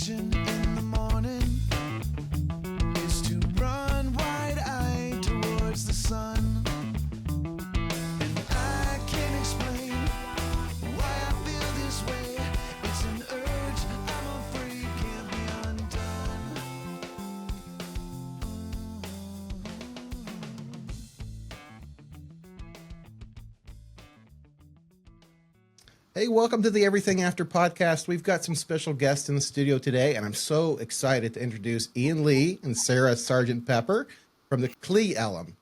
mission in the morning is to run wide-eyed towards the sun. And I can't explain why I feel this way. It's an urge I'm afraid can't be undone. Hey, welcome to the Every.Thing.After podcast. We've got some special guests in the studio today, and I'm so excited to introduce Ian Lee and Sarah Sargent Pepper from TheCleElum.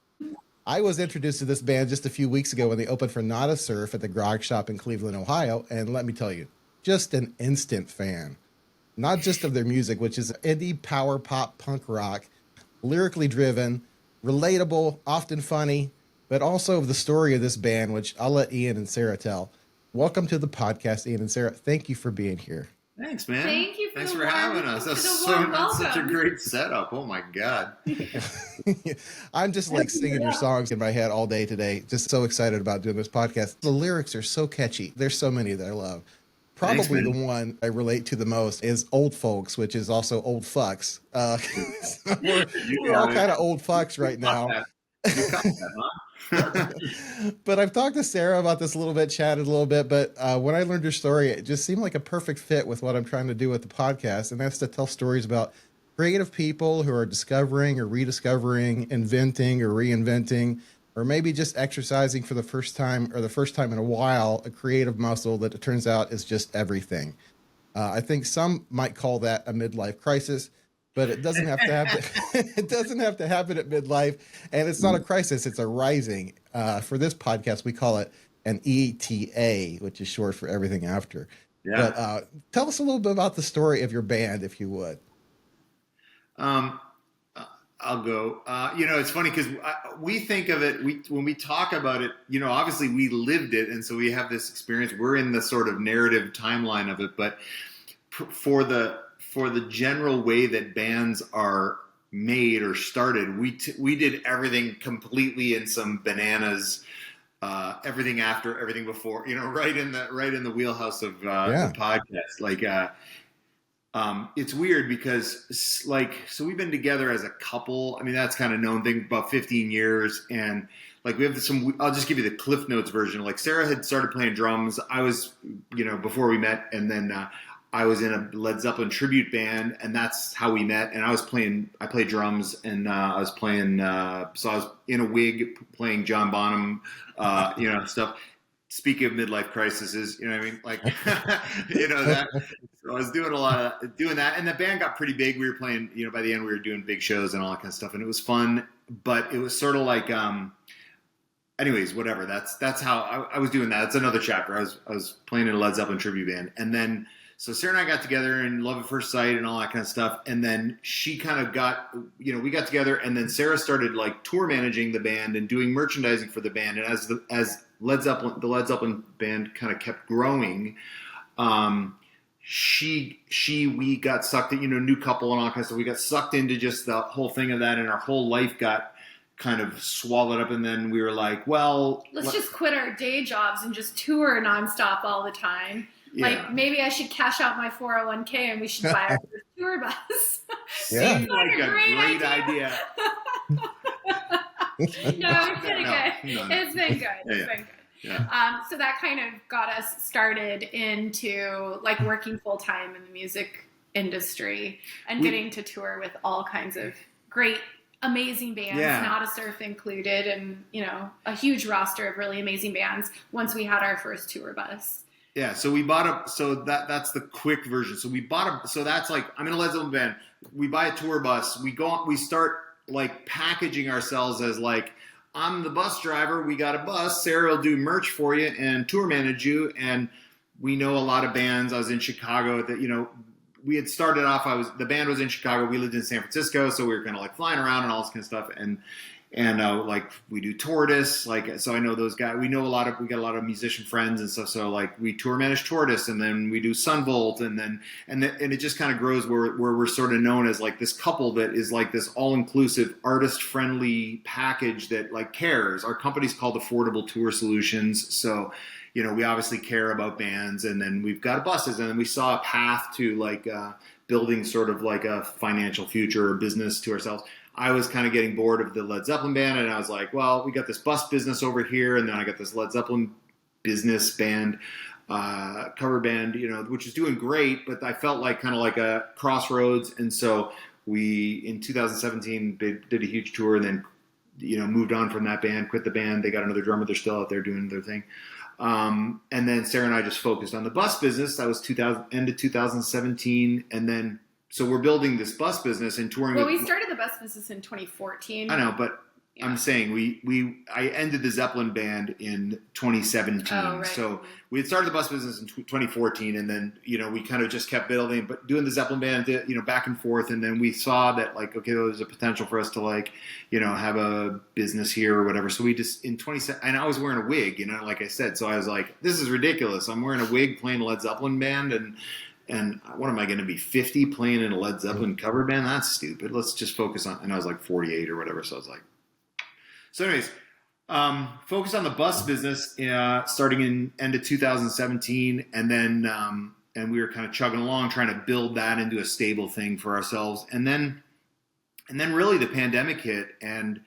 I was introduced to this band just a few weeks ago when they opened for Not a Surf at the Grog Shop in Cleveland, Ohio, and let me tell you, just an instant fan. Not just of their music, which is indie power pop punk rock, lyrically driven, relatable, often funny, but also of the story of this band, which I'll let Ian and Sarah tell. Welcome to the podcast, Ian and Sarah. Thank you for being here. Thanks, man. Thank you. Thanks for having us. That's such a great setup. Oh my God. I'm just like singing your songs in my head all day today. Just so excited about doing this podcast. The lyrics are so catchy. There's so many that I love. Probably Thanks, the one I relate to the most is Old Folks, which is also Old Fucks. So we're all kind of old fucks right now. You caught that, huh? But I've talked to Sarah about this a little bit, chatted a little bit, but when I learned your story, it just seemed like a perfect fit with what I'm trying to do with the podcast, and that's to tell stories about creative people who are discovering or rediscovering, inventing or reinventing, or maybe just exercising for the first time or the first time in a while, a creative muscle that it turns out is just everything. I think some might call that a midlife crisis, but it doesn't have to happen. It doesn't have to happen at midlife, and it's not a crisis; it's a rising. For this podcast, we call it an ETA, which is short for Everything After. Yeah. But tell us a little bit about the story of your band, if you would. I'll go. It's funny because we think of it. When we talk about it, obviously we lived it, and so we have this experience. We're in the sort of narrative timeline of it, but for the general way that bands are made or started, we did everything completely in some bananas, everything after, everything before, right in the wheelhouse of the podcast. Like, it's weird because so we've been together as a couple. I mean, that's kind of known thing, about 15 years. And like we have I'll just give you the Cliff Notes version. Like Sarah had started playing drums. I was, before we met, and then, I was in a Led Zeppelin tribute band, and that's how we met. And I played drums, and I was playing, so I was in a wig playing John Bonham, stuff. Speaking of midlife crises, you know what I mean? Like, that. So I was doing a lot of doing that. And the band got pretty big. We were playing, by the end we were doing big shows and all that kind of stuff. And it was fun, but it was sort of like, anyways, whatever. That's how I was doing that. It's another chapter. I was playing in a Led Zeppelin tribute band. And then, so Sarah and I got together and Love at First Sight and all that kind of stuff. And then she kind of got, we got together, and then Sarah started like tour managing the band and doing merchandising for the band. And as the Led Zeppelin band kind of kept growing, we got sucked in, new couple and all that kind of stuff. We got sucked into just the whole thing of that, and our whole life got kind of swallowed up. And then we were like, well, let's just quit our day jobs and just tour nonstop all the time. Yeah. Like, maybe I should cash out my 401k and we should buy our first tour bus. Yeah. Seems like a great idea. No, it's been good. It's been good. It's been good. Yeah. So that kind of got us started into like working full time in the music industry and getting to tour with all kinds of great, amazing bands, Not a Surf included, and a huge roster of really amazing bands once we had our first tour bus. Yeah, so we bought that's the quick version. So that's like, I'm in a Led Zeppelin band. We buy a tour bus. We start like packaging ourselves as like, I'm the bus driver. We got a bus. Sarah will do merch for you and tour manage you. And we know a lot of bands. I was in Chicago that, we had started off, the band was in Chicago. We lived in San Francisco. So we were kind of like flying around and all this kind of stuff. And like we do Tortoise, like, so I know those guys, we got a lot of musician friends and stuff. So like we tour manage Tortoise, and then we do Sunvolt, and it just kind of grows where we're sort of known as like this couple that is like this all-inclusive artist friendly package that like cares. Our company's called Affordable Tour Solutions. So, we obviously care about bands, and then we've got buses, and then we saw a path to like building sort of like a financial future or business to ourselves. I was kind of getting bored of the Led Zeppelin band, and I was like, well, we got this bus business over here, and then I got this Led Zeppelin business band, cover band, which is doing great, but I felt like kind of like a crossroads. And so we, in 2017, did a huge tour, and then, moved on from that band, quit the band. They got another drummer. They're still out there doing their thing. And then Sarah and I just focused on the bus business. That was end of 2017. And then, so we're building this bus business and touring. Well, we started the bus business in 2014. I know, but yeah. I'm saying I ended the Zeppelin band in 2017. Oh, right. So we had started the bus business in 2014, and then, we kind of just kept building, but doing the Zeppelin band, back and forth. And then we saw that, like, okay, there was a potential for us to, like, have a business here or whatever. So we just, in 2017, and I was wearing a wig, like I said. So I was like, this is ridiculous. I'm wearing a wig playing a Led Zeppelin band, and what am I going to be, 50 playing in a Led Zeppelin cover band? That's stupid. Let's just focus on, and I was like 48 or whatever. So I was like, so anyways, focus on the bus business starting in end of 2017, and then and we were kind of chugging along trying to build that into a stable thing for ourselves, and then really the pandemic hit, and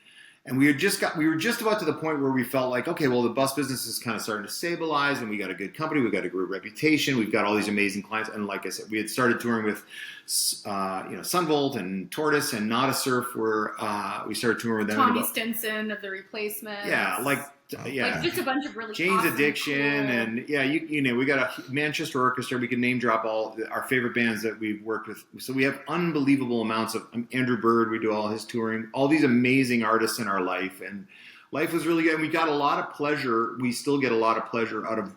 we were just about to the point where we felt like, okay, well, the bus business is kind of starting to stabilize, and we got a good company, we got a great reputation, we've got all these amazing clients, and like I said, we had started touring with Sunvolt and Tortoise and Not a Surf, where we started touring with them. Tommy Stinson of The Replacements. Yeah, like just a bunch of really Jane's awesome, Addiction, cool. And we got a Manchester Orchestra. We can name drop all our favorite bands that we've worked with. So we have unbelievable amounts of Andrew Bird. We do all his touring. All these amazing artists in our life, and life was really good. And we got a lot of pleasure. We still get a lot of pleasure out of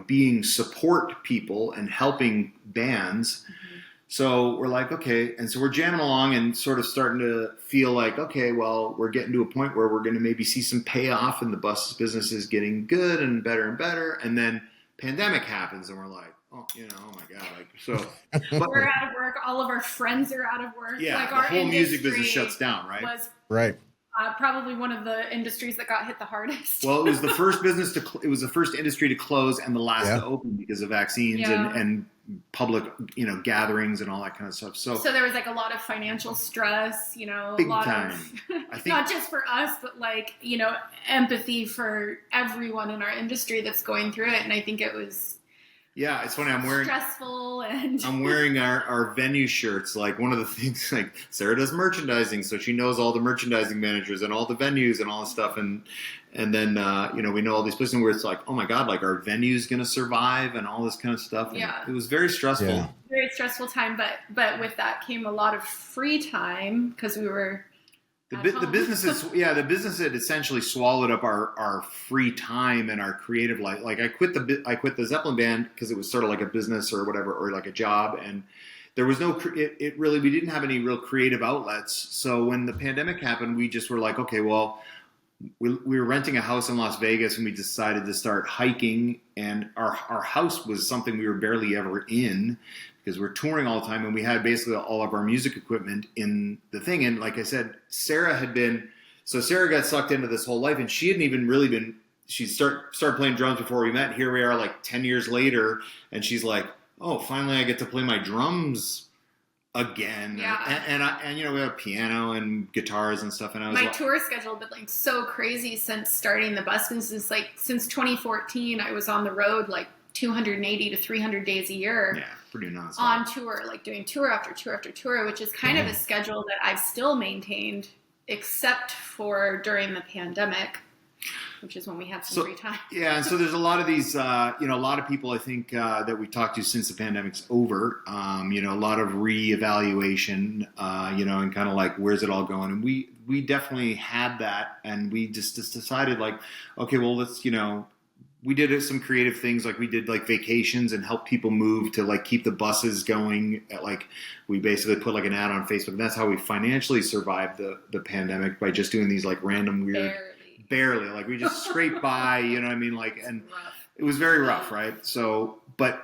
being support people and helping bands. Mm-hmm. So we're like, okay, and so we're jamming along and sort of starting to feel like, okay, well, we're getting to a point where we're going to maybe see some payoff, and the bus business is getting good and better. And then pandemic happens, and we're like, oh my God, like, so. But we're out of work. All of our friends are out of work. Yeah, like the our whole music business shuts down, right? Right. Probably one of the industries that got hit the hardest. Well, it was the first it was the first industry to close and the last to open because of vaccines and public, gatherings and all that kind of stuff. So there was like a lot of financial stress, big a lot time. of, I think, not just for us, but like, empathy for everyone in our industry that's going through it. And I think it was, yeah, it's funny. I'm wearing stressful, and I'm wearing our venue shirts. Like, one of the things, like, Sarah does merchandising, so she knows all the merchandising managers and all the venues and all this stuff. And then we know all these places where it's like, oh my God, like, our venue's gonna survive and all this kind of stuff. And it was very stressful. Yeah. Very stressful time, but with that came a lot of free time because we were. The business had essentially swallowed up our free time and our creative life. Like, I quit the Zeppelin band because it was sort of like a business or whatever, or like a job, and there was no we didn't have any real creative outlets. So when the pandemic happened, we just were like, okay, well, we were renting a house in Las Vegas, and we decided to start hiking, and our house was something we were barely ever in, because we're touring all the time, and we had basically all of our music equipment in the thing. And like I said, Sarah got sucked into this whole life, and she hadn't even really been, she started playing drums before we met. Here we are like 10 years later, and she's like, oh, finally I get to play my drums again. Yeah. And we have piano and guitars and stuff. And I was my tour schedule had been like so crazy since starting the bus business. Like, since 2014, I was on the road like 280 to 300 days a year. Yeah, pretty nonstop. On tour, like doing tour after tour after tour, which is kind of a schedule that I've still maintained, except for during the pandemic, which is when we had some free time. Yeah, and so there's a lot of these, a lot of people I think that we talked to since the pandemic's over, a lot of reevaluation, and kind of like, where's it all going? And we definitely had that, and we just decided, like, okay, well, let's, we did some creative things, like we did like vacations and help people move to like keep the buses going. Like, we basically put like an ad on Facebook, and that's how we financially survived the pandemic, by just doing these like random weird, barely like we just scraped by, like, and it was very rough, right? So, but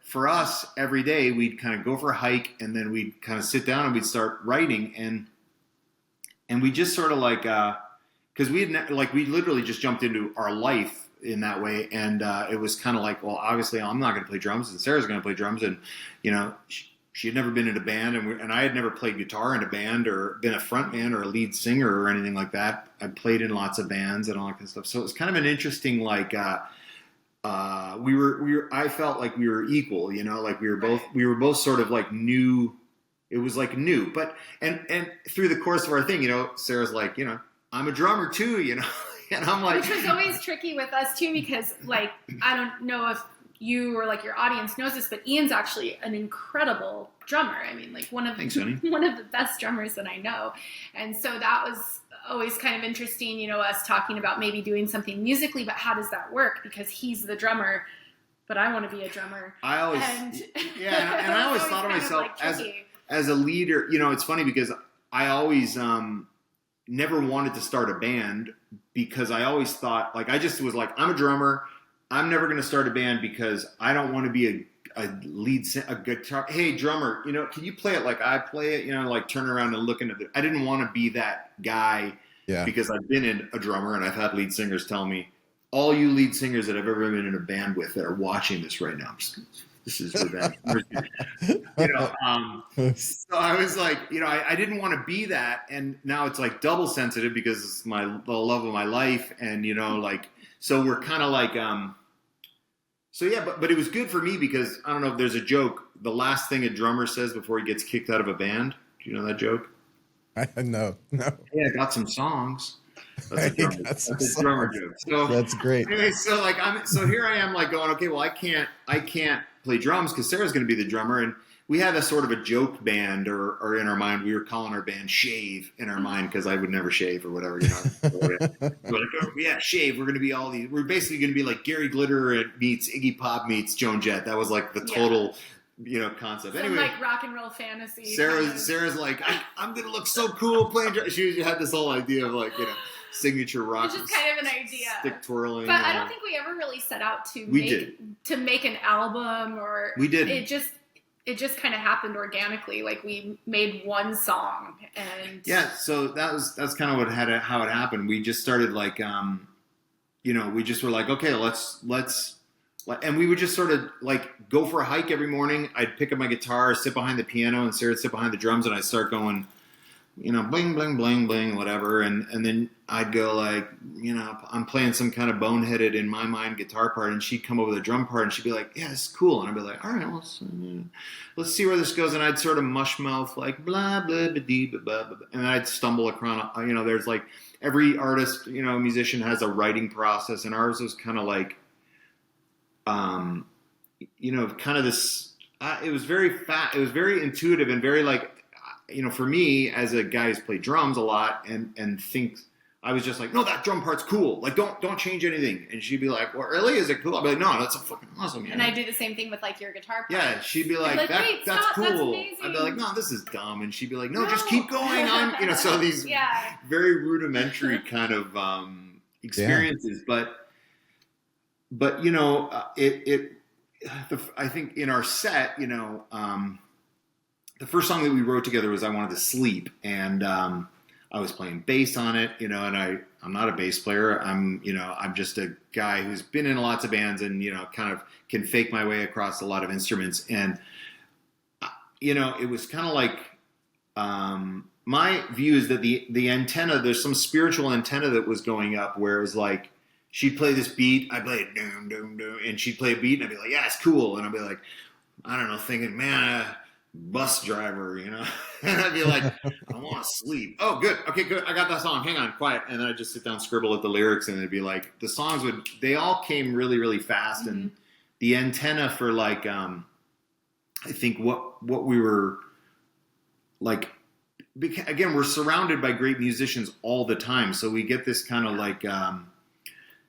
for us, every day we'd kind of go for a hike, and then we'd kind of sit down and we'd start writing, and we just sort of like, because we literally just jumped into our life in that way, and it was kind of like, well, obviously I'm not going to play drums, and Sarah's going to play drums, and she had never been in a band, and I had never played guitar in a band or been a front man or a lead singer or anything like that. I played in lots of bands and all that kind of stuff. So it was kind of an interesting, like, I felt like we were equal, you know, like we were both sort of like new. It was like new, but, and through the course of our thing, you know, Sarah's like, you know, I'm a drummer too, you know, and I'm like, which was always tricky with us too, because like, I don't know if you or like your audience knows this, but Ian's actually an incredible drummer. I mean, like one of the best drummers that I know. And so that was always kind of interesting, you know, us talking about maybe doing something musically, but how does that work? Because he's the drummer, but I want to be a drummer. I always thought of myself like as a leader. You know, it's funny because I always never wanted to start a band, because I always thought, like, I just was like, I'm a drummer. I'm never going to start a band because I don't want to be a guitar. Hey, drummer, you know, can you play it like I play it? You know, like turn around and look into it. I didn't want to be that guy, because I've been a drummer and I've had lead singers tell me, all you lead singers that I've ever been in a band with that are watching this right now, this is for them. You know, so I was like, you know, I didn't want to be that, and now it's like double sensitive because it's the love of my life, and you know, like, so we're kind of like, so yeah, but it was good for me because I don't know if there's a joke. The last thing a drummer says before he gets kicked out of a band. Do you know that joke? No. Yeah, I got some songs. That's a drummer joke. So that's great. Anyway, so like so here I am like going, okay, well I can't play drums because Sarah's going to be the drummer, and we had a sort of a joke band or in our mind we were calling our band Shave in our mind because I would never shave or whatever, you know. We're like, oh, yeah, Shave. We're going to be all these. We're basically going to be like Gary Glitter meets Iggy Pop meets Joan Jett. That was like the total. You know, concept. Some anyway, like rock and roll fantasy. Sarah's like, I'm gonna look so cool playing drums. She had this whole idea of like, you know, signature rock. Which is kind of an idea. Stick twirling. But I don't think we ever really set out to make an album, or we did. It just kind of happened organically. Like we made one song, and so that's kind of how it happened. We just started like, you know, we just were like, okay, let's. And we would just sort of like go for a hike every morning. I'd pick up my guitar, sit behind the piano, and Sarah'd sit behind the drums, and I'd start going, you know, bling, bling, bling, bling, whatever. And then I'd go like, you know, I'm playing some kind of boneheaded in my mind guitar part, and she'd come over the drum part, and she'd be like, yeah, it's cool. And I'd be like, all right, let's see where this goes. And I'd sort of mush mouth like blah, blah, blah, dee, blah, blah, blah. And I'd stumble across, you know, there's like every artist, you know, musician has a writing process, and ours was kind of like, you know, kind of this, it was very intuitive and very like, you know, for me as a guy who's played drums a lot and thinks, I was just like, no, that drum part's cool. Like, don't change anything. And she'd be like, well, really? Is it cool? I'd be like, no, that's fucking awesome. And I do the same thing with like your guitar part. Yeah, she'd be like, that's cool. That's I'd be like, no, this is dumb. And she'd be like, no, just keep going. You know, so these very rudimentary kind of experiences, but you know, I think in our set, you know, the first song that we wrote together was "I Wanted to Sleep," and I was playing bass on it, you know, and I'm not a bass player. I'm just a guy who's been in lots of bands and, you know, kind of can fake my way across a lot of instruments. And, you know, it was kind of like, my view is that the antenna, there's some spiritual antenna that was going up where it was like, she'd play this beat, I'd play it, doom, doom, doom, and she'd play a beat, and I'd be like, yeah, it's cool. And I'd be like, I don't know, thinking, man, bus driver, you know? And I'd be like, I want to sleep. Oh, good. Okay, good. I got that song. Hang on, quiet. And then I'd just sit down, scribble at the lyrics, and it'd be like, the songs they all came really, really fast. Mm-hmm. And the antenna for like, I think what we were like, again, we're surrounded by great musicians all the time. So we get this kind of like,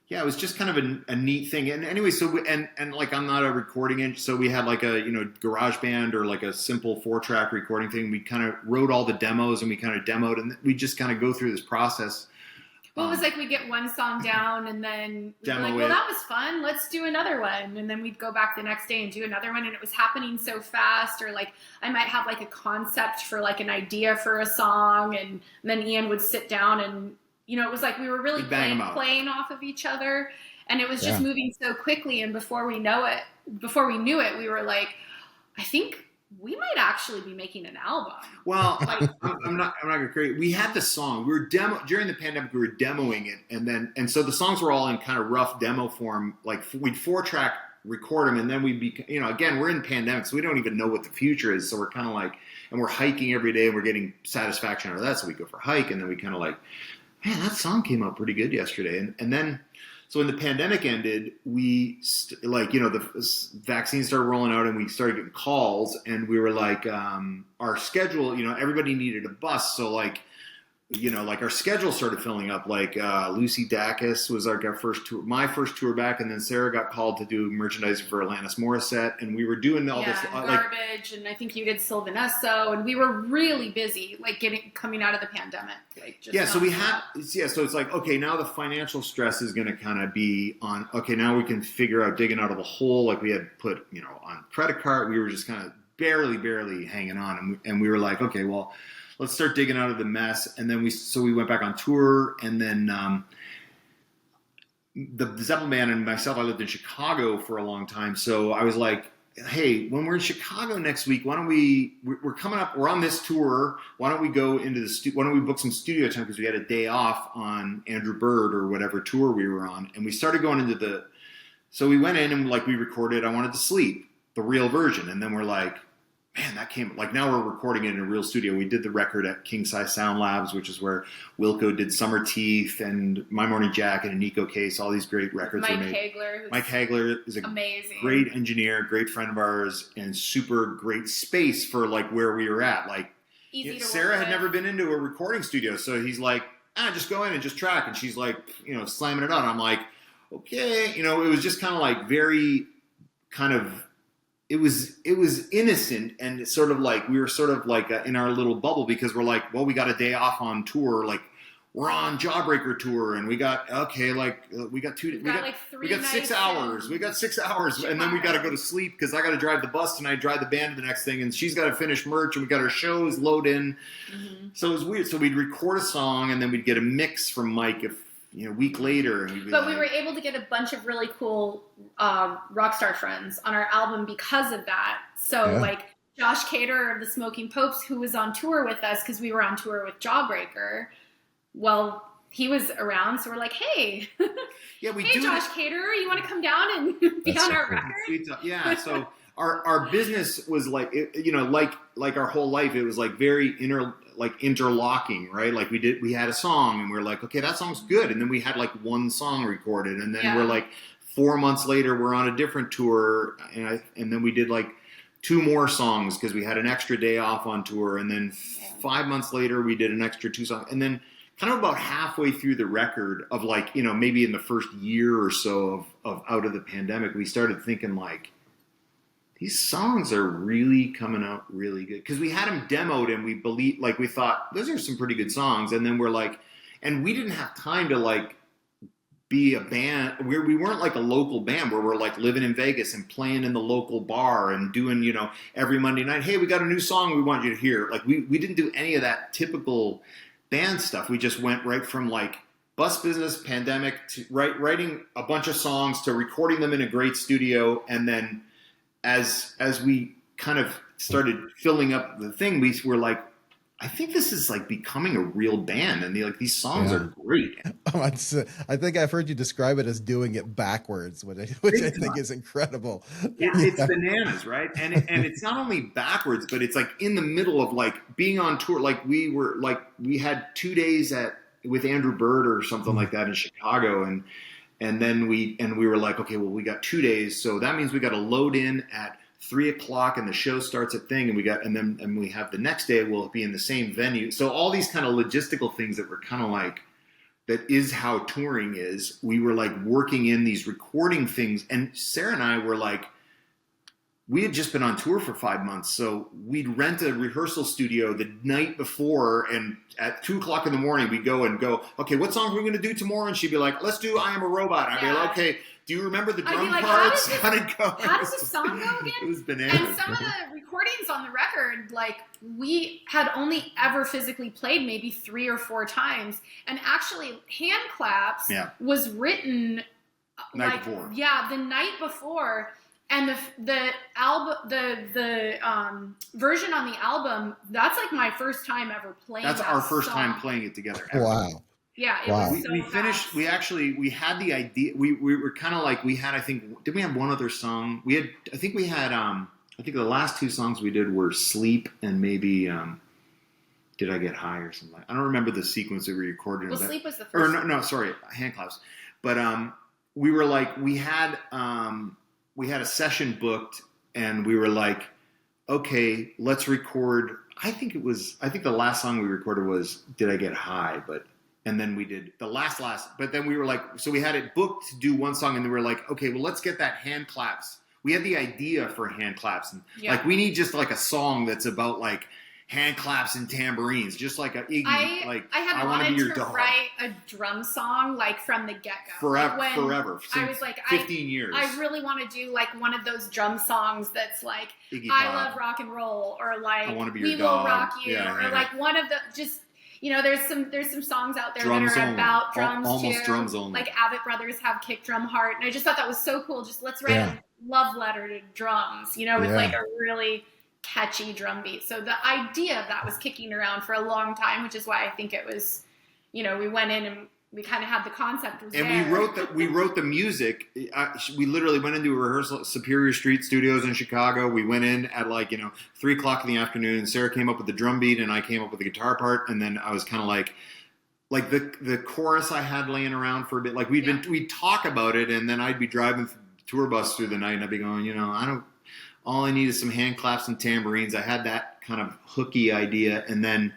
yeah, it was just kind of a neat thing. And anyway, so and like I'm not a recording engineer, so we had like a, you know, garage band or like a simple 4-track recording thing. We kind of wrote all the demos and we kind of demoed, and we just kind of go through this process. Well, it was like we get one song down and then we'd be like, well, that was fun. Let's do another one. And then we'd go back the next day and do another one. And it was happening so fast. Or like I might have like a concept for like an idea for a song. And then Ian would sit down and, you know, it was like we were really playing off of each other, and it was just moving so quickly. And before we knew it, we were like, I think we might actually be making an album. Well, I'm not gonna create. We had the song. We were during the pandemic. We were demoing it, and so the songs were all in kind of rough demo form. Like we'd 4-track record them, and then we'd be, again, we're in pandemic, so we don't even know what the future is. So we're kind of like, and we're hiking every day, and we're getting satisfaction out of that. So we go for a hike, and then we kind of like, man, that song came out pretty good yesterday, and then. So when the pandemic ended, we the vaccines started rolling out, and we started getting calls, and we were like, our schedule, everybody needed a bus, so our schedule started filling up. Lucy Dacus was our first tour, my first tour back, and then Sarah got called to do merchandising for Alanis Morissette, and we were doing all this Garbage, and I think you did Sylvanesso, and we were really busy, coming out of the pandemic. So it's like, okay, now the financial stress is going to kind of be on. Okay, now we can figure out digging out of the hole. Like we had put, on credit card, we were just kind of barely hanging on, and we were like, okay, well. Let's start digging out of the mess. And then we went back on tour, and then the Zeppelin band and myself, I lived in Chicago for a long time. So I was like, hey, when we're in Chicago next week, why don't we're coming up, we're on this tour. Why don't we go into why don't we book some studio time? Because we had a day off on Andrew Bird or whatever tour we were on. And we started going into so we went in and we recorded I Wanted to Sleep, the real version. And then we're like, man, that came, now we're recording it in a real studio. We did the record at King Size Sound Labs, which is where Wilco did Summer Teeth and My Morning Jacket and Nico Case, all these great records Mike were made. Hagler. Mike Hagler is amazing. Great engineer, great friend of ours, and super great space for where we were at. Easy to Sarah work had with. never been into a recording studio, so he's like, just go in and just track. And she's like, slamming it on. I'm like, okay. It was just kind of very kind of, it was innocent, and it's sort of we were sort of in our little bubble, because we're like, well, we got a day off on tour, we're on Jawbreaker tour, and we got we got 6 hours, and then we got to go to sleep because I got to drive the bus tonight, drive the band to the next thing, and she's got to finish merch, and we got our shows load in. Mm-hmm. So it was weird. So we'd record a song, and then we'd get a mix from Mike a week later. And we were able to get a bunch of really cool rock star friends on our album because of that. So Josh Cater of the Smoking Popes, who was on tour with us because we were on tour with Jawbreaker. Well, he was around, so we're like, hey, hey, Josh Cater, you want to come down and be on our record? So our business was like our whole life, it was very interlocking, right? We had a song, and we were like, okay, that song's good, and then we had one song recorded, and then we're 4 months later we're on a different tour, and then we did 2 more songs because we had an extra day off on tour, and then 5 months later we did an extra 2 songs, and then kind of about halfway through the record of maybe in the first year or so of out of the pandemic, we started thinking these songs are really coming out really good, because we had them demoed, and we thought those are some pretty good songs, and then we're and we didn't have time to be a band. We weren't a local band where we're living in Vegas and playing in the local bar and doing every Monday night, hey, we got a new song we want you to hear. We didn't do any of that typical band stuff. We just went right from bus business, pandemic, to writing a bunch of songs to recording them in a great studio, and then as we kind of started filling up the thing, we were I think this is becoming a real band, and these songs are great. I think I've heard you describe it as doing it backwards, which I think is incredible. It's bananas, right? And it's not only backwards, but it's in the middle of being on tour. We had 2 days with Andrew Bird or something like that in Chicago, and then we were okay, well, we got 2 days, so that means we got to load in at 3:00, and the show starts at thing, and we have the next day we'll be in the same venue. So all these kind of logistical things that were kind of that is how touring is. We were working in these recording things, and Sarah and I were we had just been on tour for 5 months, so we'd rent a rehearsal studio the night before, and at 2:00 in the morning we'd go, okay, what song are we going to do tomorrow? And she'd be like, let's do I Am a Robot. I'd be like, okay, do you remember the drum parts? How did it go? How does this song go again? It was bananas. And some of the recordings on the record, we had only ever physically played maybe 3 or 4 times, and actually Hand Claps was written night before. Yeah, the night before. And the album, the version on the album, that's like my first time ever playing. That's that our first song. time playing it together. Ever. Wow. Yeah, it Wow. was so We finished. fast. We had the idea. We were kind of like, we had, I think, did we have one other song? I think the last two songs we did were Sleep and maybe Did I Get High or something. I don't remember the sequence that we recorded. Well, Sleep was the first. Or no, sorry, Hand Claps. But we were like, we had a session booked, and we were like, okay, let's record. I think the last song we recorded was Did I Get High, and then we did the last, but then we were like, so we had it booked to do one song, and then we were like, okay, well, let's get that Hand Claps. We had the idea for Hand Claps, and like, we need just like a song that's about like hand claps and tambourines, just like a Iggy. I had wanted to write a drum song like from the get-go. Forever. I was like, 15 years. I really want to do like one of those drum songs that's like, Iggy I Pop. Love Rock and Roll, or like, I Wanna Be We Your Will Dog. Rock You, Yeah, or like one of the just. There's some songs out there Drums that are only. about drums Almost too. drums only. Like Avett Brothers have Kick Drum Heart, and I just thought that was so cool. Just let's write a love letter to drums, with like a really catchy drum beat. So the idea of that was kicking around for a long time, which is why I think it was, we went in and we kind of had the concept. And we wrote the music. We literally went into a rehearsal at Superior Street Studios in Chicago. We went in at 3:00 in the afternoon, and Sarah came up with the drum beat and I came up with the guitar part. And then I was kind of like the chorus I had laying around for a bit. Like we'd talk about it, and then I'd be driving the tour bus through the night and I'd be going, all I need is some hand claps and tambourines. I had that kind of hooky idea. And then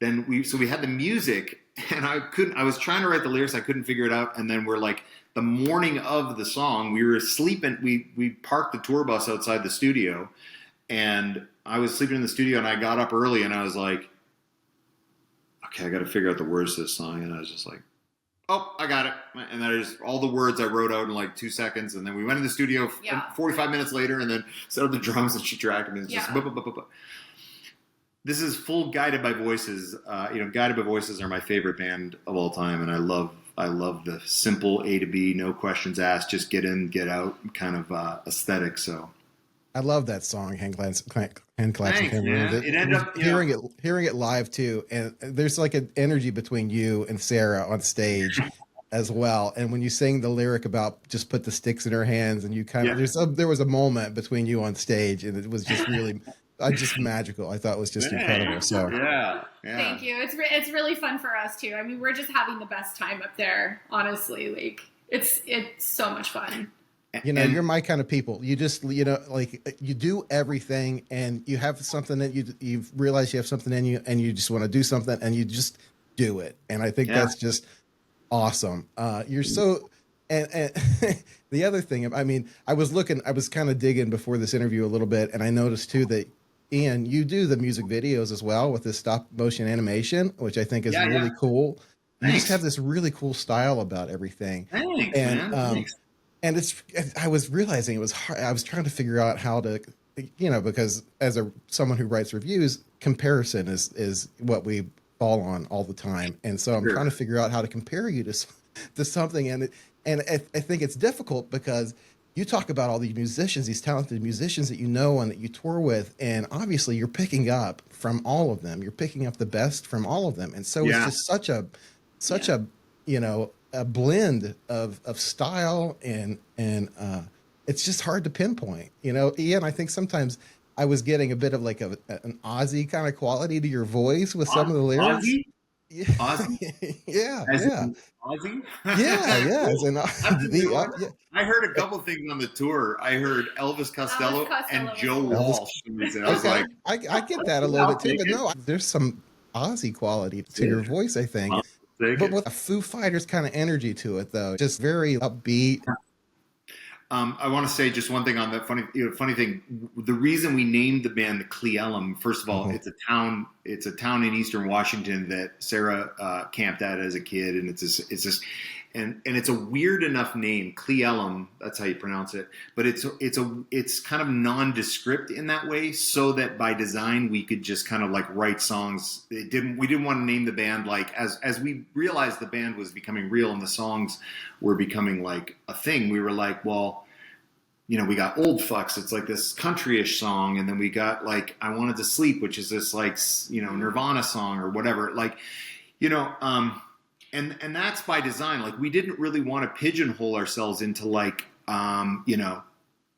we had the music, and I was trying to write the lyrics. I couldn't figure it out. And then we're like, the morning of the song, we were sleeping. We parked the tour bus outside the studio, and I was sleeping in the studio, and I got up early, and I was like, okay, I got to figure out the words to this song. And I was just like, oh, I got it. And then all the words I wrote out in like 2 seconds. And then we went in the studio 45 minutes later, and then set up the drums, and she tracked them. And it's just This is full Guided by Voices. Guided by Voices are my favorite band of all time. And I love the simple A to B, no questions asked, just get in, get out kind of aesthetic. So I love that song, Hand Claps and Thanks, man. It ended up hearing it live too, and there's like an energy between you and Sarah on stage as well. And when you sing the lyric about just put the sticks in her hands, and you kind of there was a moment between you on stage, and it was just really just magical. I thought it was just incredible. So yeah. Thank you. It's really fun for us too. I mean, we're just having the best time up there. Honestly, like it's so much fun. You're my kind of people. You just, you do everything, and you have something that you've realized you have something in you, and you just want to do something, and you just do it. And I think that's just awesome. You're so, and the other thing, I mean, I was kind of digging before this interview a little bit, and I noticed too that, Ian, you do the music videos as well with this stop motion animation, which I think is really cool. You just have this really cool style about everything. Thanks, and, man. Thanks. And I was realizing it was hard. I was trying to figure out how to, because as someone who writes reviews, comparison is what we fall on all the time. And so I'm trying to figure out how to compare you to something. And I think it's difficult because you talk about all these musicians, these talented musicians that and that you tour with. And obviously you're picking up from all of them. You're picking up the best from all of them. And so it's just such a a blend of style and it's just hard to pinpoint, Ian. I think sometimes I was getting a bit of like an Aussie kind of quality to your voice with some of the lyrics. Aussie? Aussie? yeah. Aussie? I heard a couple things on the tour. I heard Elvis Costello and Joe Walsh. I was like, I get that a little bit too, but no, there's some Aussie quality to your voice, I think. But with a Foo Fighters kind of energy to it, though, just very upbeat. I want to say just one thing on that funny thing. The reason we named the band TheCleElum, first of all, it's a town in Eastern Washington that Sarah camped at as a kid, and and it's a weird enough name, CleElum. That's how you pronounce it. But it's kind of nondescript in that way, so that by design we could just kind of like write songs. We didn't want to name the band like as we realized the band was becoming real and the songs were becoming like a thing. We were like, well, we got Old Fucks. It's like this countryish song. And then we got like I Wanted to Sleep, which is this like, Nirvana song or whatever. Like, and that's by design. Like we didn't really want to pigeonhole ourselves into like,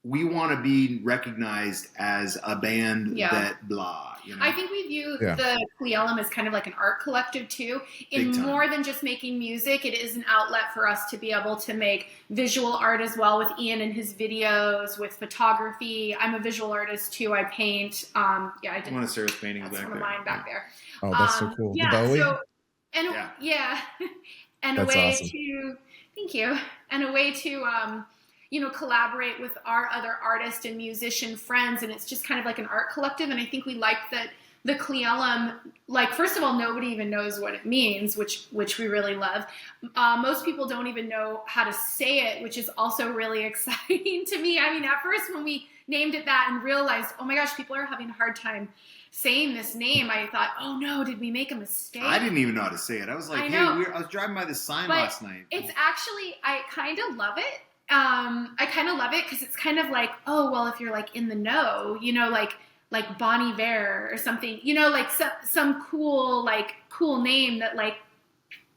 we want to be recognized as a band that blah. I think we view the TheCleElum as kind of like an art collective too. In more than just making music, it is an outlet for us to be able to make visual art as well with Ian and his videos, with photography. I'm a visual artist too. I paint. I did. One of Sarah's paintings That's back one there. of mine back there. Oh, that's so cool. Yeah. The Bowie? And That's a way awesome. to thank you, and a way to collaborate with our other artist and musician friends, and it's just kind of like an art collective. And I think we like that the TheCleElum, like, first of all, nobody even knows what it means, which we really love. Most people don't even know how to say it, which is also really exciting to me. I mean, at first when we named it that and realized, oh my gosh, people are having a hard time saying this name, I thought, oh no, did we make a mistake? I didn't even know how to say it. I was like, I was driving by this sign last night. It's actually, I kind of love it. I kind of love it because it's kind of like, oh, well, if you're like in the know, like Bon Iver or something, like some cool name that like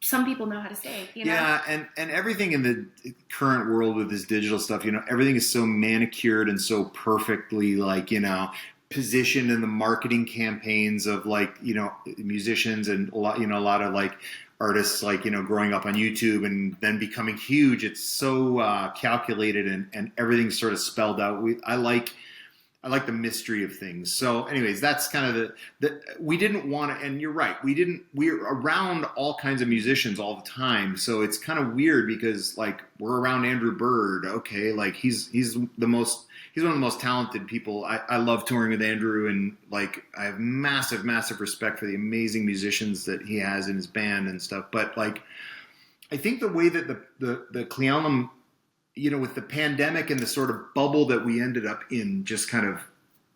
some people know how to say, Yeah, and everything in the current world with this digital stuff, everything is so manicured and so perfectly like, positioned in the marketing campaigns of like, musicians and a lot of like artists like, growing up on YouTube and then becoming huge. It's so calculated and everything's sort of spelled out. I like the mystery of things. So anyways, that's kind of we didn't want to, and you're right. We're around all kinds of musicians all the time. So it's kind of weird because like we're around Andrew Bird. Okay. Like he's one of the most talented people. I love touring with Andrew, and like I have massive, massive respect for the amazing musicians that he has in his band and stuff. But like, I think the way that the TheCleElum, with the pandemic and the sort of bubble that we ended up in, just kind of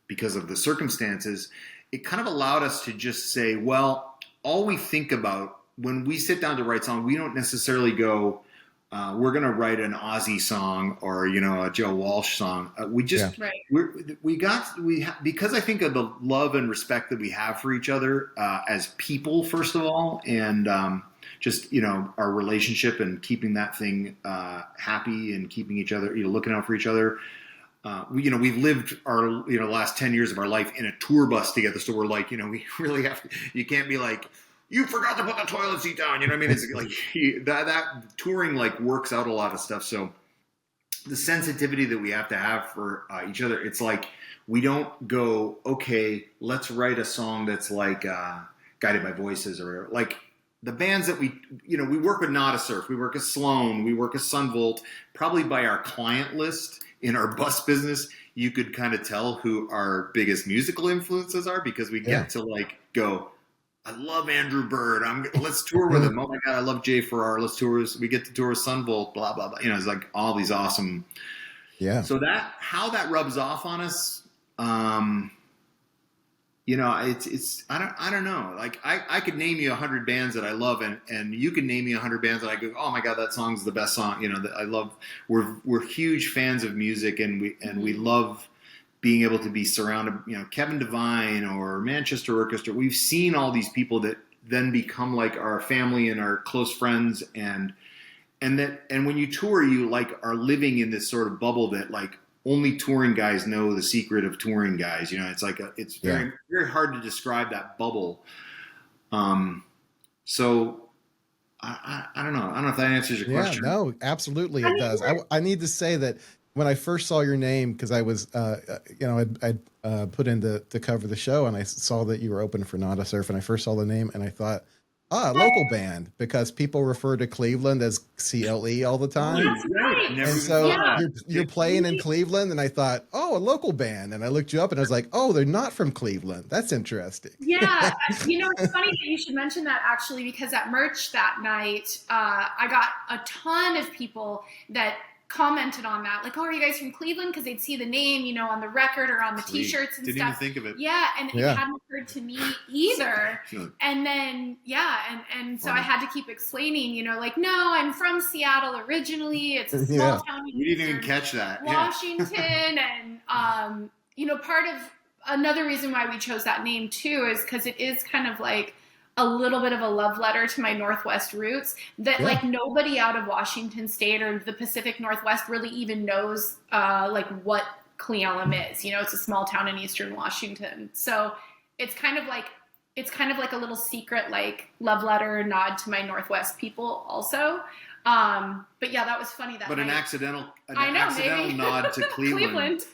because of the circumstances, it kind of allowed us to just say, well, all we think about when we sit down to write songs, we don't necessarily go, we're going to write an Ozzy song or, a Joe Walsh song. We just, because I think of the love and respect that we have for each other as people, first of all, and just, our relationship and keeping that thing happy and keeping each other, looking out for each other. We've lived our, last 10 years of our life in a tour bus together. So we're like, we really have to, you can't be like, you forgot to put the toilet seat down. You know what I mean? It's like that touring like works out a lot of stuff. So the sensitivity that we have to have for each other, it's like, we don't go, okay, let's write a song that's like Guided by Voices or like the bands that we work with Nada Surf, we work with Sloan, we work with Sunvolt, probably by our client list in our bus business, you could kind of tell who our biggest musical influences are because we get to like go, I love Andrew Bird. Let's tour with him. Oh my God, I love Jay Farrar. Let's tour. We get to tour with Sunvolt. Blah blah blah. It's like all these awesome. Yeah. So how that rubs off on us, it's I don't know. Like I could name you 100 bands that I love, and you can name me 100 bands that I go, oh my God, that song's the best song. That I love. We're huge fans of music, and we love being able to be surrounded, Kevin Devine or Manchester Orchestra. We've seen all these people that then become like our family and our close friends. And when you tour, you like are living in this sort of bubble that like only touring guys know the secret of touring guys. It's like, it's very, very hard to describe that bubble. So I don't know. I don't know if that answers your question. No, absolutely. It does. I need to say that when I first saw your name, because I was, I'd put in to cover the show, and I saw that you were open for Nada Surf, and I first saw the name, and I thought, local band, because people refer to Cleveland as CLE all the time. That's right. And so you're playing in Cleveland, and I thought, a local band, and I looked you up, and I was like, they're not from Cleveland. That's interesting. Yeah, it's funny that you should mention that actually, because at merch that night, I got a ton of people that commented on that, like, "Oh, are you guys from Cleveland?" Because they'd see the name, you know, on the record or on the Sweet. T-shirts and Didn't stuff. even think of it. Yeah, and it hadn't occurred to me either. Sure. And then and so Funny. I had to keep explaining, you know, like, no, I'm from Seattle originally. It's a small town in We didn't even Eastern catch that. Washington, and you know, part of another reason why we chose that name too is because it is kind of like a little bit of a love letter to my Northwest roots that like nobody out of Washington State or the Pacific Northwest really even knows like what TheCleElum is. You know, it's a small town in Eastern Washington. So it's kind of like a little secret like love letter nod to my Northwest people also. But yeah, that was funny that But night. an accidental maybe. nod to Cleveland.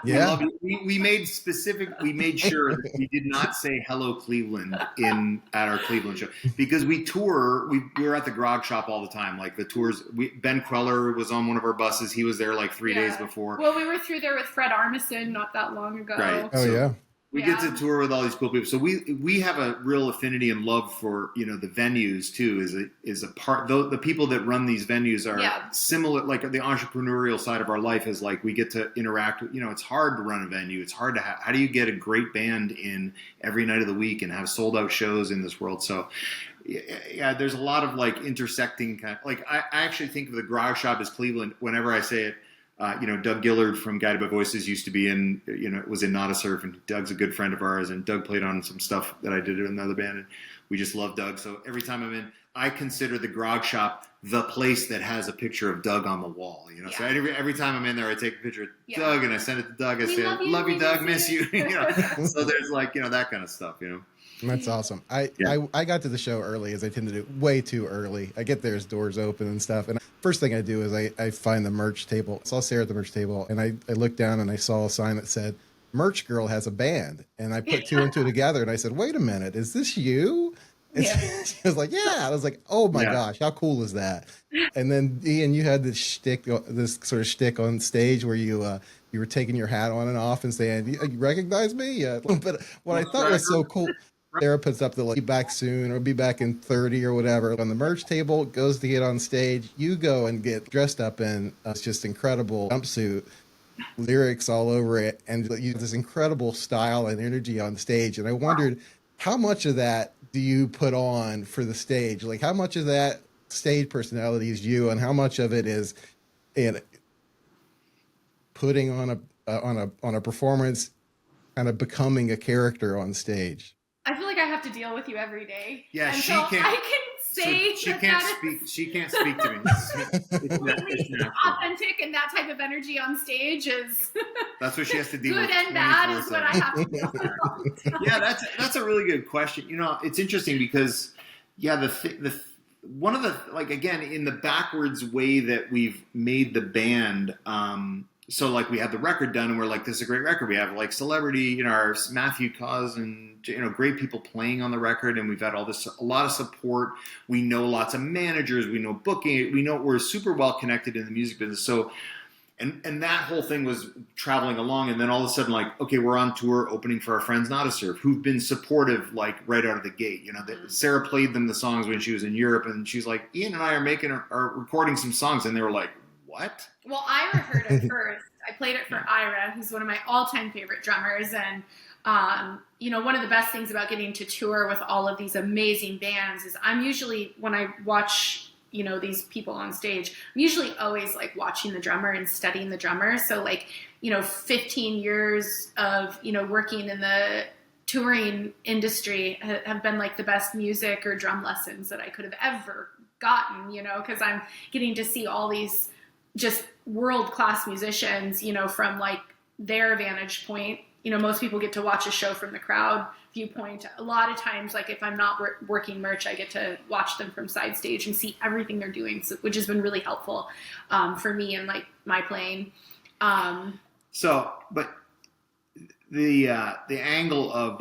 Yeah. We made sure that we did not say hello Cleveland at our Cleveland show because we tour. We were at the Grog Shop all the time. Like the tours, Ben Queller was on one of our buses. He was there like 3 days before. Well, we were through there with Fred Armisen not that long ago. Right. Oh, yeah. We get to tour with all these cool people. So we have a real affinity and love for, you know, the venues too is a part, the people that run these venues are similar, like the entrepreneurial side of our life is like, we get to interact with, you know, it's hard to run a venue. It's hard to how do you get a great band in every night of the week and have sold out shows in this world? So yeah, there's a lot of like intersecting kind of, like, I actually think of the Grog Shop as Cleveland whenever I say it. You know, Doug Gillard from Guided by Voices used to be was in Not a Surf, and Doug's a good friend of ours, and Doug played on some stuff that I did in another band, and we just love Doug. So every time I'm in, I consider the Grog Shop the place that has a picture of Doug on the wall, you know. So every time I'm in there, I take a picture of Doug and I send it to Doug. I say, love you, Doug, miss you. You know, so there's like, you know, that kind of stuff, you know. That's awesome. I got to the show early, as I tend to do, way too early. I get there as doors open and stuff. And first thing I do is I find the merch table. I saw Sarah at the merch table, and I looked down and I saw a sign that said, "Merch Girl has a band." And I put two and two together, and I said, "Wait a minute, is this you?" And she was like, "Yeah." I was like, "Oh my gosh, how cool is that?" And then Ian, you had this sort of shtick on stage where you were taking your hat on and off and saying, "You recognize me?" But what I thought was so cool. Sarah puts up the like, "Be back soon" or "Be back in 30" or whatever. On the merch table, goes to get on stage. You go and get dressed up in it's just incredible jumpsuit, lyrics all over it, and you have this incredible style and energy on stage. And I wondered, how much of that do you put on for the stage? Like, how much of that stage personality is you, and how much of it is in putting on a performance, kind of becoming a character on stage? I feel like I have to deal with you every day. Yeah, and she so can't. I can say she can't speak. She can't speak to me. It's authentic, and that type of energy on stage is that's what she has to deal with. Good and bad is what I have to deal with all the time. Yeah, that's a really good question. You know, it's interesting because the one of the, like, again, in the backwards way that we've made the band. So like we had the record done and we're like, this is a great record. We have like celebrity, you know, our Matthew Cause and, you know, great people playing on the record. And we've had a lot of support. We know lots of managers, we know booking, we're super well connected in the music business. So, and that whole thing was traveling along. And then all of a sudden, like, okay, we're on tour opening for our friends Not a Surf, who've been supportive, like right out of the gate. You know, Sarah played them the songs when she was in Europe, and she's like, Ian and I are recording some songs. And they were like, what? Well, Ira heard it first. I played it for Ira, who's one of my all-time favorite drummers. And, you know, one of the best things about getting to tour with all of these amazing bands is I'm usually, when I watch, you know, these people on stage, I'm usually always like watching the drummer and studying the drummer. So like, you know, 15 years of, you know, working in the touring industry have been like the best music or drum lessons that I could have ever gotten, you know, because I'm getting to see all these just world-class musicians, you know, from like their vantage point. You know, most people get to watch a show from the crowd viewpoint. A lot of times, like if I'm not working merch, I get to watch them from side stage and see everything they're doing, which has been really helpful for me and like my playing. So, but the angle of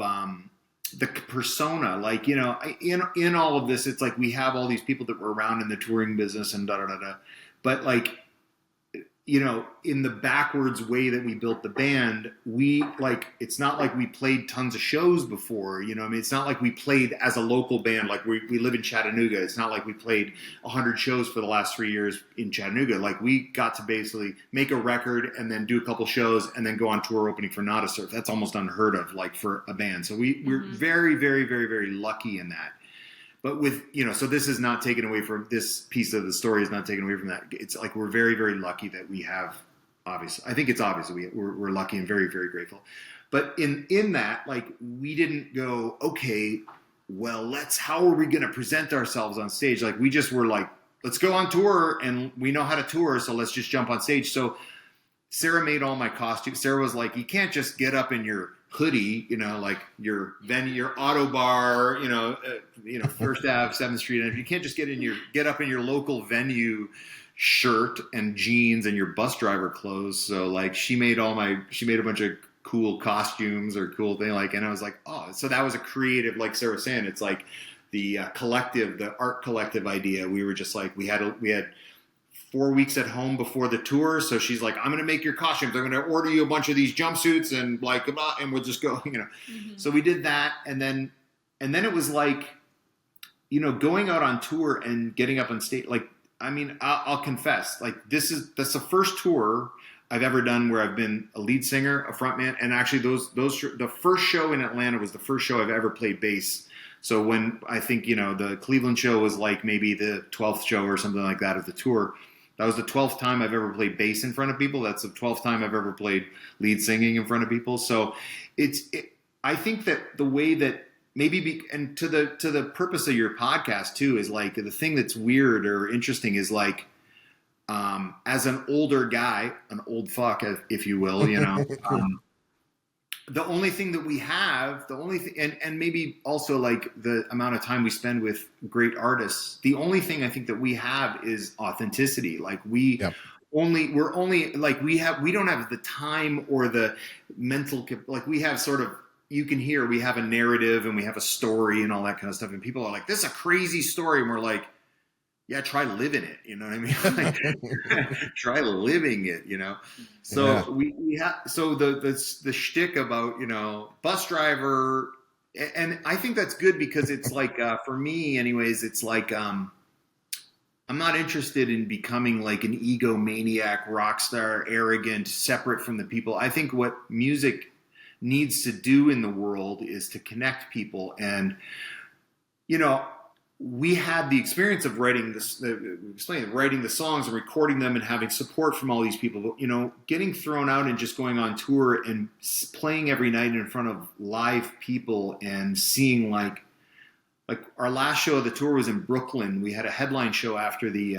the persona, like, you know, in all of this, it's like we have all these people that were around in the touring business and da da da da, but like, in the backwards way that we built the band, it's not like we played tons of shows before, it's not like we played as a local band. Like we live in Chattanooga. It's not like we played 100 shows for the last 3 years in Chattanooga. Like we got to basically make a record and then do a couple shows and then go on tour opening for Not a Surf. That's almost unheard of, like for a band. So we're very, very, very, very lucky in that. But with, so this is not taken away from, this piece of the story is not taken away from that. It's like we're very, very lucky that we have, obviously, I think it's obvious we're lucky and very, very grateful. But in that, like, we didn't go, okay, well, how are we going to present ourselves on stage? Like, we just were like, let's go on tour, and we know how to tour, so let's just jump on stage. So Sarah made all my costumes. Sarah was like, you can't just get up in your hoodie, like your venue, your auto bar, First Ave, 7th Street, and if you can't just get up in your local venue shirt and jeans and your bus driver clothes. So like she made a bunch of cool costumes or cool thing, like, and I was like, oh, so that was a creative, like Sarah was saying, it's like the art collective idea. We were just like, we had 4 weeks at home before the tour. So she's like, I'm going to make your costumes. I'm going to order you a bunch of these jumpsuits and and we'll just go, So we did that. And then it was like, going out on tour and getting up on stage. Like, I mean, I'll confess, like that's the first tour I've ever done where I've been a lead singer, a frontman. And actually the first show in Atlanta was the first show I've ever played bass. So when I think, the Cleveland show was like maybe the 12th show or something like that of the tour. That was the 12th time I've ever played bass in front of people. That's the 12th time I've ever played lead singing in front of people. So I think that the way that and to the purpose of your podcast too, is like the thing that's weird or interesting is like, as an older guy, an old fuck, if you will, the only thing that we have, and maybe also like the amount of time we spend with great artists, the only thing I think that we have is authenticity. Like we don't have the time or the mental, like we have sort of, you can hear, we have a narrative and we have a story and all that kind of stuff. And people are like, this is a crazy story. And we're like, yeah, try living it. You know what I mean? Like, try living it, So yeah. we have, so the shtick about, bus driver, and I think that's good because it's like, for me anyways, it's like, I'm not interested in becoming like an egomaniac, rock star, arrogant, separate from the people. I think what music needs to do in the world is to connect people. And, we had the experience of writing the songs and recording them and having support from all these people. But, getting thrown out and just going on tour and playing every night in front of live people and seeing like our last show of the tour was in Brooklyn. We had a headline show after the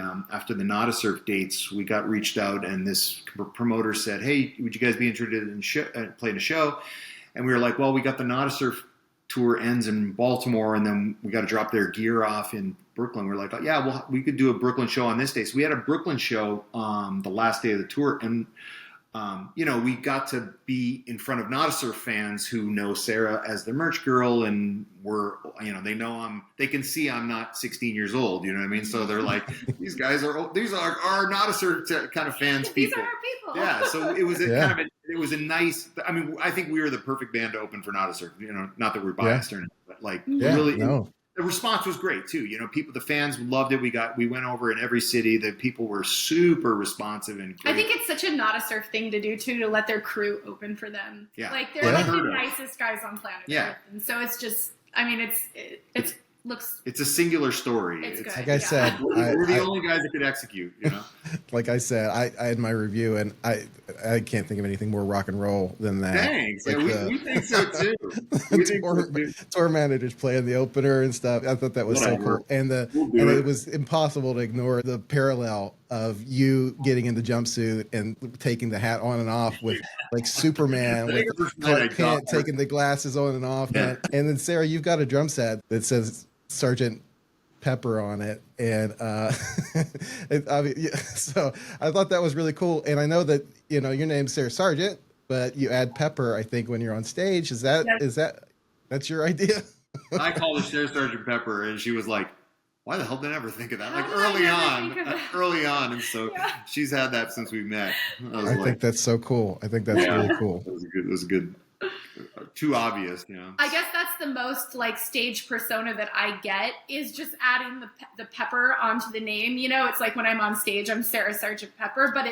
Not a Surf dates. We got reached out and this promoter said, hey, would you guys be interested in playing a show? And we were like, well, we got the Not a Surf tour ends in Baltimore, and then we got to drop their gear off in Brooklyn. We're like, oh, yeah, well, we could do a Brooklyn show on this day. So we had a Brooklyn show the last day of the tour, and we got to be in front of Not a Surf fans who know Sarah as the merch girl, and they can see I'm not 16 years old. You know what I mean? So they're like, these are our Not a Surf kind of fans. These people. are our people. Yeah. So it was it was a nice. I mean, I think we were the perfect band to open for Not a Surf. Not that we're biased or anything, but like really. No. The response was great too. The fans loved it. We went over in every city. The people were super responsive and great. I think it's such a Not a Surf thing to do too, to let their crew open for them. Yeah. Like they're like the nicest guys on planet Earth. And so it's just, I mean, it's a singular story. It's good. Like I said, we're the only guys that could execute, Like I said, I had my review, and I can't think of anything more rock and roll than that. Thanks. Like we think so too. Tour managers playing the opener and stuff. I thought that was so cool. And it was impossible to ignore the parallel of you getting in the jumpsuit and taking the hat on and off with like Superman with Clark Kent taking the glasses on and off. Yeah. And then Sarah, you've got a drum set that says Sargent Pepper on it, and so I thought that was really cool. And I know that your name's Sarah Sargent, but you add pepper, I think, when you're on stage. That's your idea? I called her Sarah Sargent Pepper, and she was like, why the hell did I never think of that? How Like did I never think of that? early on. And so Yeah. she's had that since we met. I think that's so cool. I think that's Yeah. really cool. It was good. Too obvious, you know. I guess that's the most like stage persona that I get is just adding the pepper onto the name. You know, it's like when I'm on stage, I'm Sarah Sargent Pepper, but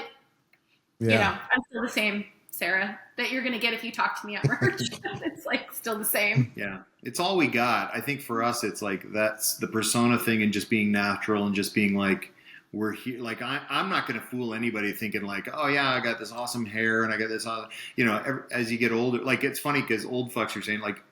you know, I'm still the same Sarah that you're going to get if you talk to me at merch. It's like still the same. Yeah. It's all we got. I think for us, it's like that's the persona thing and just being natural and just being like, we're here. Like, I'm not going to fool anybody thinking like, oh yeah, I got this awesome hair and I got this, you know, as you get older, like it's funny because old fucks are saying like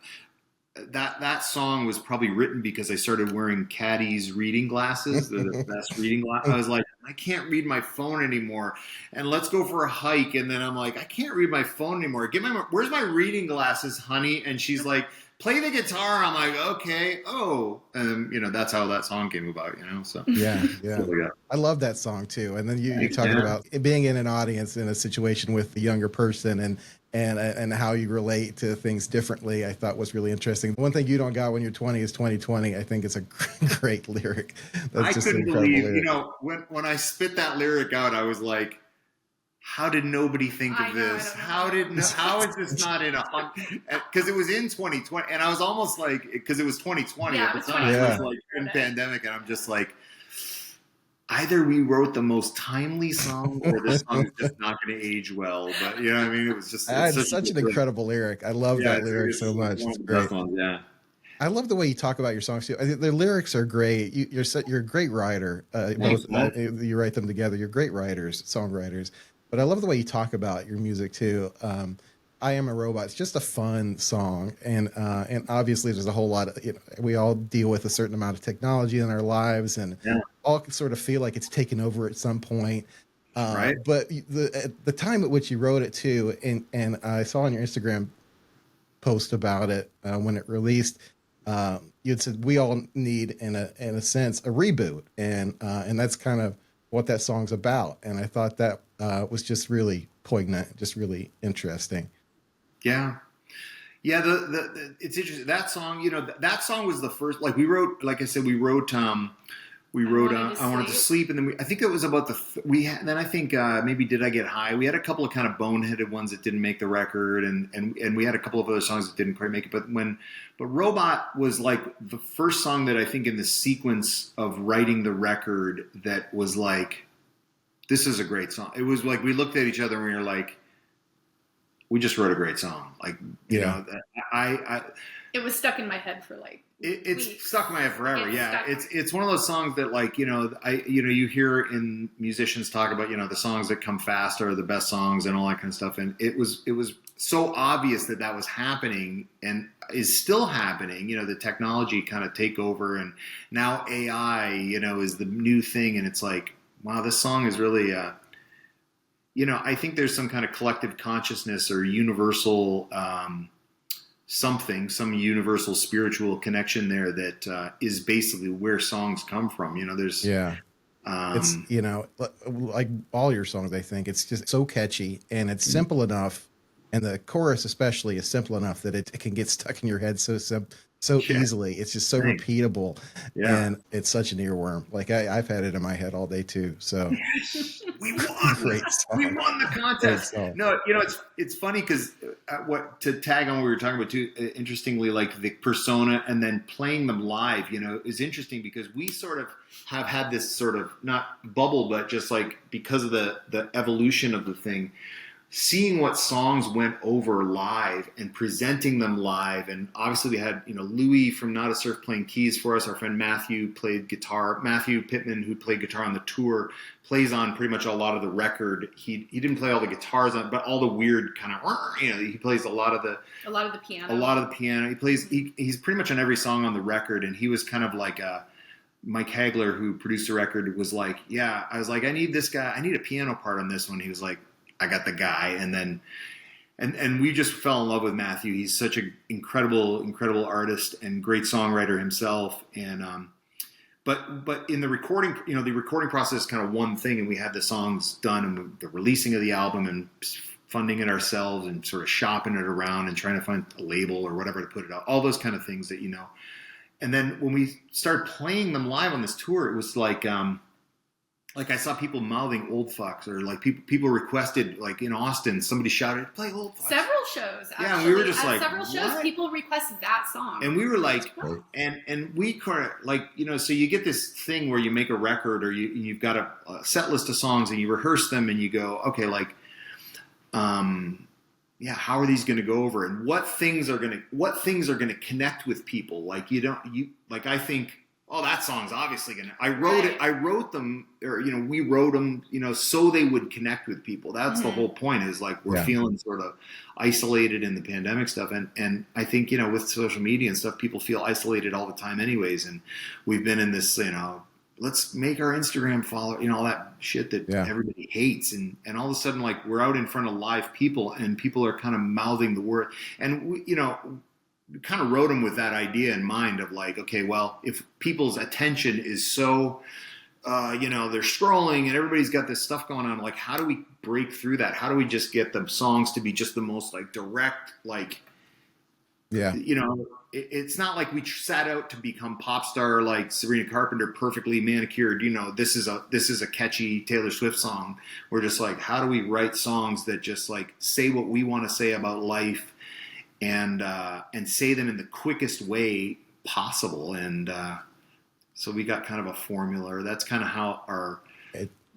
that song was probably written because I started wearing Caddy's reading glasses. They're the best reading glasses. I was like, I can't read my phone anymore. And let's go for a hike. And then I'm like, I can't read my phone anymore. Where's my reading glasses, honey? And she's like, play the guitar. I'm like, okay. Oh, and you know, that's how that song came about, you know? So yeah. yeah. I love that song too. And then you're talking about being in an audience in a situation with a younger person and how you relate to things differently, I thought was really interesting. One thing you don't got when you're 20 is 2020. I think it's a great lyric. That's just couldn't an incredible believe, lyric. you know, when I spit that lyric out, I was like, how did nobody think of this? How is this not in because it was in 2020 and I was almost like, because it was 2020 at the time, it was like in pandemic and I'm just like, either we wrote the most timely song or this song is just not going to age well. But you know what I mean? It was just it's such an incredible lyric. I love that lyric so much. It's great. Yeah. I love the way you talk about your songs too. The lyrics are great. You're a great writer. You write them together. You're great writers, songwriters. But I love the way you talk about your music too. I Am a Robot. It's just a fun song, and obviously there's a whole lot of, you know, we all deal with a certain amount of technology in our lives, and all sort of feel like it's taken over at some point. Right. But the time at which you wrote it too, and I saw on your Instagram post about it when it released. You had said we all need, in a sense, a reboot, and that's kind of what that song's about. And I thought that was just really poignant, just really interesting. Yeah. It's interesting. That song, you know, that song was the first. Like we wrote, like I said, we wrote. I Wanted to Sleep, and then I think it was about then I think maybe Did I Get High. We had a couple of kind of boneheaded ones that didn't make the record, and we had a couple of other songs that didn't quite make it. But Robot was like the first song that I think in the sequence of writing the record that was like, this is a great song. It was like we looked at each other and we were like, we just wrote a great song. Like, you know, it was stuck in my head for like. It's stuck in my head forever. It's one of those songs that, like, you know, you hear in musicians talk about, you know, the songs that come fast are the best songs and all that kind of stuff. And it was so obvious that was happening and is still happening. You know, the technology kind of take over, and now AI, you know, is the new thing. And it's like, wow, this song is really, you know, I think there's some kind of collective consciousness or universal, some universal spiritual connection there that is basically where songs come from. You know, there's it's, you know, like all your songs, I think it's just so catchy and it's simple enough, and the chorus especially is simple enough that it can get stuck in your head so easily. It's just so repeatable, and it's such an earworm. Like I've had it in my head all day too. So we won. We won the contest. No, you know, it's funny because to tag on what we were talking about too. Interestingly, like the persona and then playing them live, you know, is interesting because we sort of have had this sort of not bubble, but just like because of the evolution of the thing. Seeing what songs went over live and presenting them live. And obviously we had, you know, Louis from Not a Surf playing keys for us. Our friend Matthew played guitar. Matthew Pittman, who played guitar on the tour, plays on pretty much a lot of the record. He didn't play all the guitars on, but all the weird kind of, you know, he plays a lot of the piano. He's pretty much on every song on the record. And he was kind of like Mike Hagler, who produced the record, was like, yeah, I was like, I need this guy. I need a piano part on this one. He was like, I got the guy. And then, and we just fell in love with Matthew. He's such an incredible artist and great songwriter himself. And, but in the recording, you know, the recording process is kind of one thing, and we had the songs done and the releasing of the album and funding it ourselves and sort of shopping it around and trying to find a label or whatever to put it out, all those kind of things that, you know, and then when we started playing them live on this tour, it was like I saw people mouthing Old Fucks, or like people requested, like in Austin, somebody shouted, "Play Old Fucks." Several shows, actually. Yeah, and we were just like, several shows, what? people requested that song. And we were like, and we kind of like, so you get this thing where you make a record, or you've got a set list of songs, and you rehearse them, and you go, okay, like, yeah, how are these going to go over, and what things are going to connect with people? Like I think, oh, that song's obviously going to, I wrote them, or, we wrote them, so they would connect with people. That's the whole point, is like, we're feeling sort of isolated in the pandemic stuff. And I think, with social media and stuff, people feel isolated all the time anyways. And we've been in this, let's make our Instagram follow, all that shit that everybody hates. And all of a sudden, like, we're out in front of live people, and people are kind of mouthing the word. And we kind of wrote them with that idea in mind of like, okay, well, if people's attention is so, they're scrolling and everybody's got this stuff going on, like, how do we break through that? How do we just get the songs to be just the most like direct, like, it's not like we sat out to become pop star like Sabrina Carpenter, perfectly manicured, this is a catchy Taylor Swift song. We're just like, how do we write songs that just like say what we want to say about life, and say them in the quickest way possible. And so we got kind of a formula. That's kind of how our,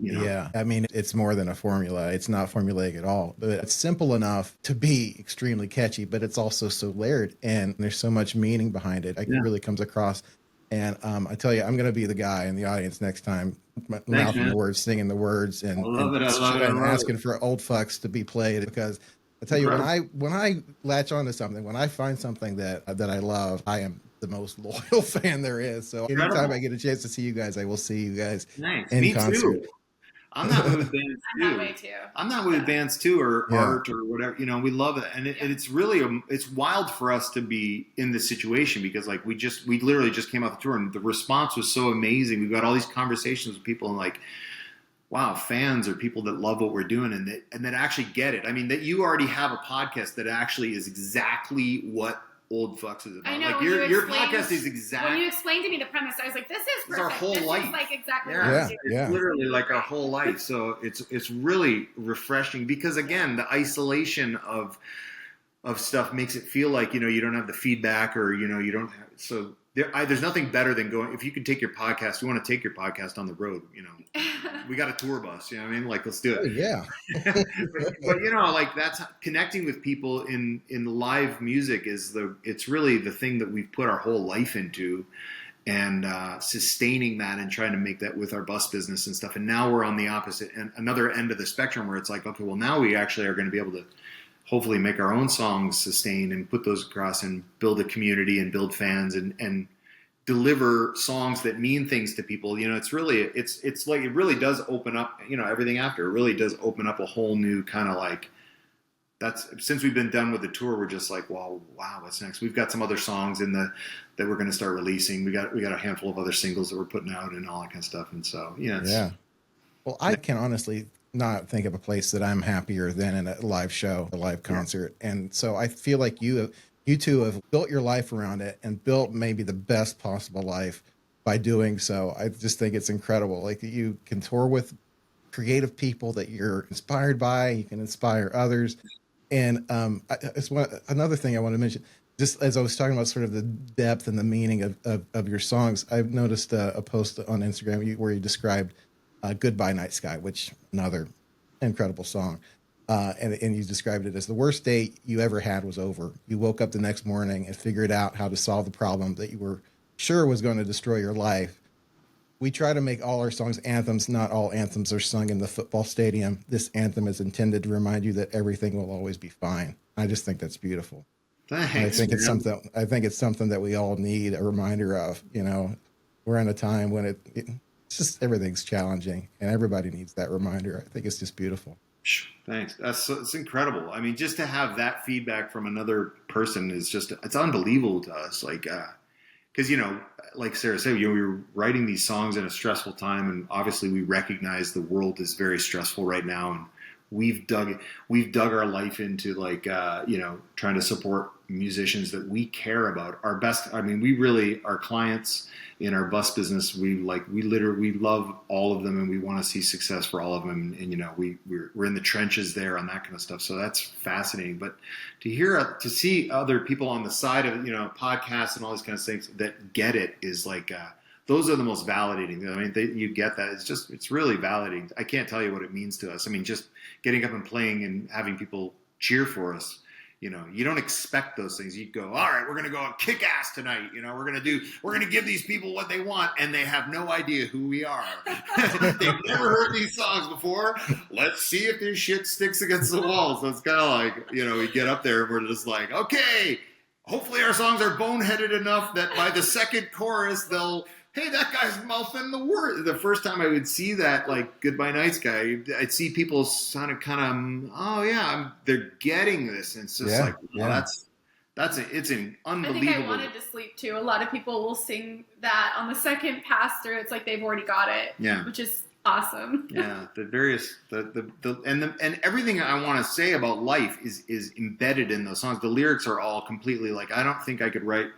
Yeah, I mean, it's more than a formula. It's not formulaic at all. But it's simple enough to be extremely catchy, but it's also so layered, and there's so much meaning behind it. It really comes across. And I tell you, I'm going to be the guy in the audience next time, mouthing the words, singing the words, and asking for Old Fucks to be played, because I tell you, when I latch onto something, when I find something that I love, I am the most loyal fan there is. So anytime I get a chance to see you guys, I will see you guys in concert. Too. I'm that way with bands too. I'm that way with bands too, or art, or whatever. We love it, and it's really it's wild for us to be in this situation, because like we literally just came off the tour, and the response was so amazing. We've got all these conversations with people, and like, wow, fans or people that love what we're doing, and that actually get it. I mean, that you already have a podcast that actually is exactly what Old Fucks is about. I know, like your podcast is exactly. When you explained to me the premise, I was like, "This is perfect. It's our whole life. Is like exactly It's literally like our whole life." So it's really refreshing, because again, the isolation of stuff makes it feel like you don't have the feedback, or you don't have, so. There's nothing better than going, if you can take your podcast, you want to take your podcast on the road, we got a tour bus, what I mean? Like, let's do it. Yeah. but like, that's connecting with people in live music it's really the thing that we've put our whole life into, and sustaining that and trying to make that with our bus business and stuff. And now we're on the opposite and another end of the spectrum, where it's like, okay, well, now we actually are going to be able to hopefully make our own songs sustain and put those across, and build a community and build fans, and deliver songs that mean things to people. It's really, it's like, it really does open up, Every.Thing.After, it really does open up a whole new kind of like, that's, since we've been done with the tour, we're just like, well, wow, what's next? We've got some other songs that we're going to start releasing. We got a handful of other singles that we're putting out, and all that kind of stuff. And so, well, I can honestly not think of a place that I'm happier than in a live show, a live concert. And so I feel like you two have built your life around it, and built maybe the best possible life by doing so. I just think it's incredible. Like, you can tour with creative people that you're inspired by, you can inspire others. And another thing I want to mention, just as I was talking about sort of the depth and the meaning of your songs, I've noticed a post on Instagram where you described Goodbye Night Sky, which another incredible song. And you described it as the worst day you ever had was over. You woke up the next morning and figured out how to solve the problem that you were sure was going to destroy your life. We try to make all our songs anthems. Not all anthems are sung in the football stadium. This anthem is intended to remind you that everything will always be fine. I just think that's beautiful. Thanks, I think it's something that we all need a reminder of. We're in a time when it's just, everything's challenging, and everybody needs that reminder. I think it's just beautiful. Thanks. It's incredible. I mean, just to have that feedback from another person is just, it's unbelievable to us. Like, because, like Sarah said, we were writing these songs in a stressful time, and obviously we recognize the world is very stressful right now, and we've dug our life into, like, trying to support musicians that we care about. Our best, I mean, we really, our clients in our bus business, we love all of them, and we want to see success for all of them. And you know, we're in the trenches there on that kind of stuff. So that's fascinating. But to see other people on the side of, you know, podcasts and all these kind of things that get it is like, those are the most validating. I mean, you get that. It's really validating. I can't tell you what it means to us. I mean, just getting up and playing and having people cheer for us. You know, you don't expect those things. You go, all right, we're going to go kick ass tonight. You know, we're going to give these people what they want, and they have no idea who we are. They've never heard these songs before. Let's see if this shit sticks against the wall. So it's kind of like, you know, we get up there and we're just like, okay, hopefully our songs are boneheaded enough that by the second chorus, they'll, hey, that guy's mouthing the word. The first time I would see that, like, Goodbye Nights guy, I'd see people kind of, oh yeah, they're getting this. And it's just it's an unbelievable. I think I Wanted to Sleep too. A lot of people will sing that on the second pass through. It's like they've already got it. Yeah. Which is awesome. Yeah. And everything I want to say about life is embedded in those songs. The lyrics are all completely like, I don't think I could write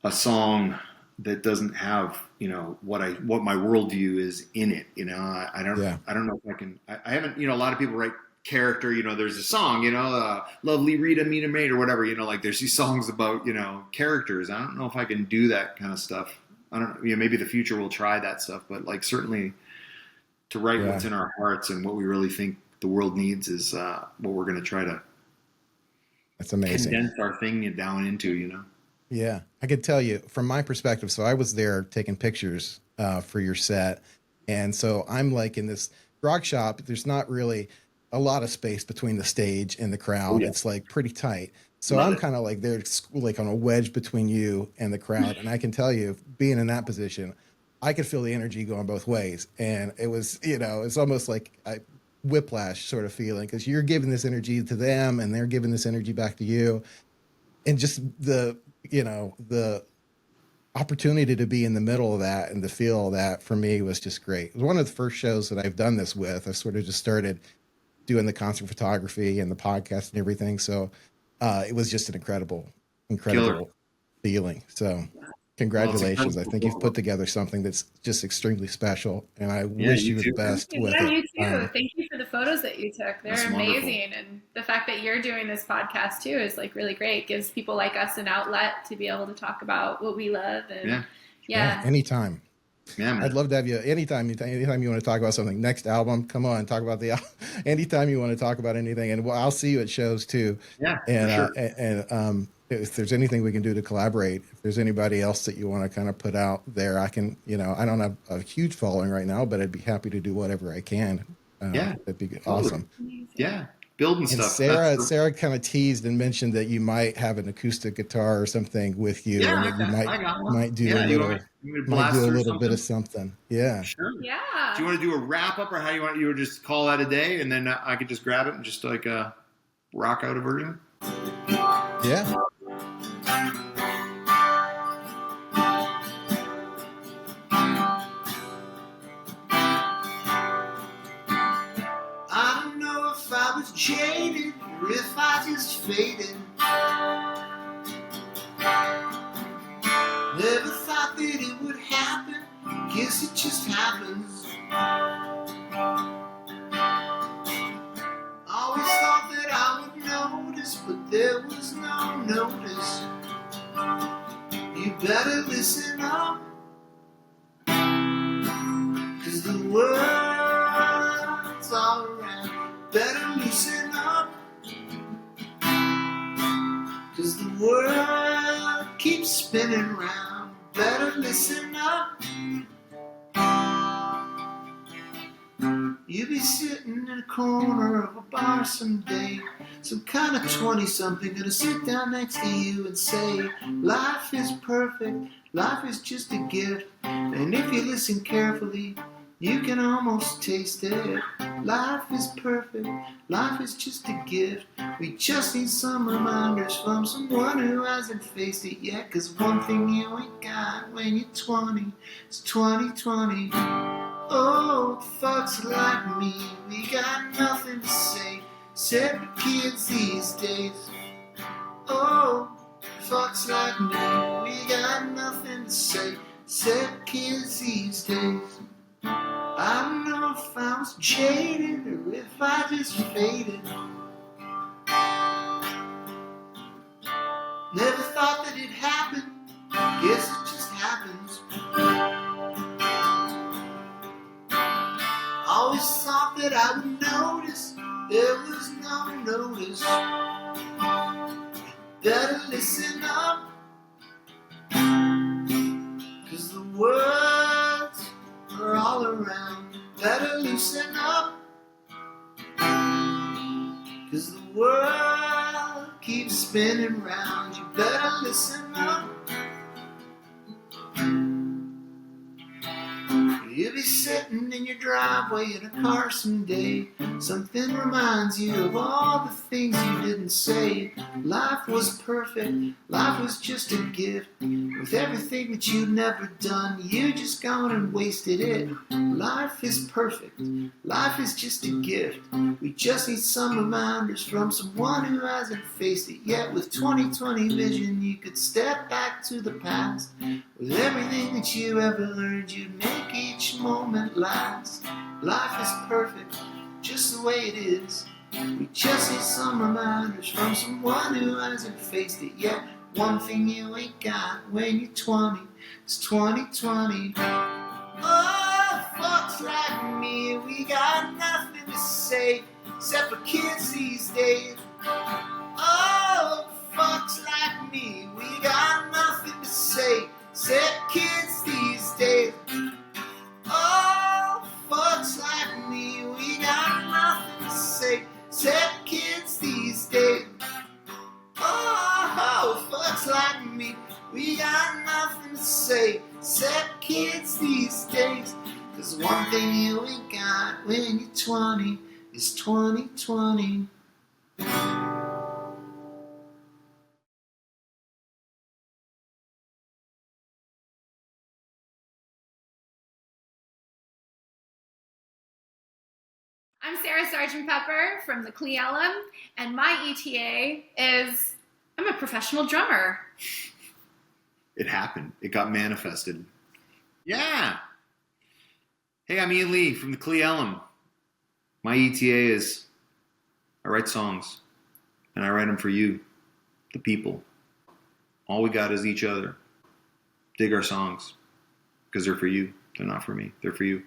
a song that doesn't have, you know, what my worldview is in it. You know, I don't know if I can. I haven't. You know, a lot of people write character. You know, there's a song. You know, Lovely Rita Meet a Maid or whatever. You know, like there's these songs about, you know, characters. I don't know if I can do that kind of stuff. I don't. You know, maybe the future will try that stuff. But like certainly, to write what's in our hearts and what we really think the world needs is what we're going to try to. That's amazing. Condense our thing down into. You know. Yeah, I could tell you from my perspective. So I was there taking pictures for your set. And so I'm like in this rock shop. There's not really a lot of space between the stage and the crowd. Yeah. It's like pretty tight. So I'm kind of like there, like on a wedge between you and the crowd. And I can tell you, being in that position, I could feel the energy going both ways. And it was, you know, it's almost like a whiplash sort of feeling because you're giving this energy to them and they're giving this energy back to you. And just the opportunity to be in the middle of that and to feel that for me was just great. It was one of the first shows that I've done this with. I sort of just started doing the concert photography and the podcast and everything. So it was just an incredible feeling. So congratulations. I think you've put together something that's just extremely special, and I wish you the best with it. You too. Thank you for the photos that you took. They're amazing. Wonderful. And the fact that you're doing this podcast too is like really great. It gives people like us an outlet to be able to talk about what we love. And yeah. Anytime. Yeah, man. I'd love to have you anytime you want to talk about something. Next album, come on, talk about the album. Anytime you want to talk about anything, and I'll see you at shows too. Yeah, and if there's anything we can do to collaborate, if there's anybody else that you want to kind of put out there, I can. You know, I don't have a huge following right now, but I'd be happy to do whatever I can. That'd be awesome. Yeah. Building and stuff. Sarah kind of teased and mentioned that you might have an acoustic guitar or something with you, and that you might do a little bit of something. Yeah. Sure. Yeah. Do you want to do a wrap up, or how you would just call that a day, and then I could just grab it and just like rock out a version? Yeah. Jaded, or if I just faded. Never thought that it would happen. Guess it just happens. Always thought that I would notice, but there was no notice. You better listen up, 'cause the world's all around. Better loosen up, 'cause the world keeps spinning round. Better listen up. You'll be sitting in a corner of a bar someday. Some kind of 20-something gonna sit down next to you and say, life is perfect, life is just a gift. And if you listen carefully, you can almost taste it. Life is perfect, life is just a gift. We just need some reminders from someone who hasn't faced it yet. 'Cause one thing you ain't got when you're 20 is 2020. Oh, fucks like me, we got nothing to say, except for kids these days. Oh, fucks like me, we got nothing to say, except kids these days. I don't know if I was jaded or if I just faded. Never thought that it'd happen, guess it just happens. Always thought that I would notice, there was no notice. Better listen up, 'cause the words are all around. Better loosen up, 'cause the world keeps spinning round. You better listen up. You'll be sitting in your driveway in a car someday. Something reminds you of all the things you didn't say. Life was perfect, life was just a gift. With everything that you've never done, you just gone and wasted it. Life is perfect, life is just a gift. We just need some reminders from someone who hasn't faced it yet. With 20/20 vision, you could step back to the past. With everything that you ever learned, you'd make each moment last. Life is perfect, just the way it is. We just need some reminders from someone who hasn't faced it yet. One thing you ain't got when you're 20 is 20/20. Oh, fucks like me, we got nothing to say, except for kids these days. Oh, fucks like me, we got nothing to say, except kids these days. Oh, fucks like me, we got nothing to say, except kids these days. Oh, fucks like me, we got nothing to say, except kids these days. 'Cause one thing you ain't got when you're 20 is 20/20. I'm Sarah Sargent Pepper from TheCleElum, and my ETA is I'm a professional drummer. It happened. It got manifested. Yeah. Hey, I'm Ian Lee from TheCleElum. My ETA is I write songs, and I write them for you, the people. All we got is each other. Dig our songs, because they're for you. They're not for me. They're for you.